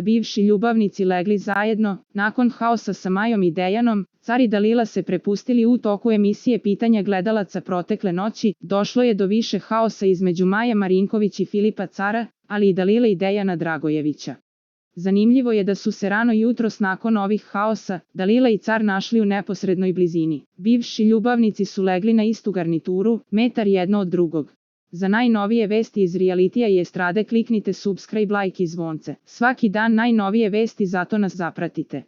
bivši ljubavnici legli zajedno, nakon haosa sa Majom i Dejanom, Car i Dalila se prepustili u toku emisije pitanja gledalaca protekle noći, došlo je do više haosa između Maje Marinković i Filipa Cara, ali i Dalile i Dejana Dragojevića. Zanimljivo je da su se rano jutros nakon ovih haosa, Dalila i Car našli u neposrednoj blizini. Bivši ljubavnici su legli na istu garnituru, metar jedno od drugog. Za najnovije vesti iz realitija i estrade kliknite subscribe, like i zvonce. Svaki dan najnovije vesti, zato nas zapratite.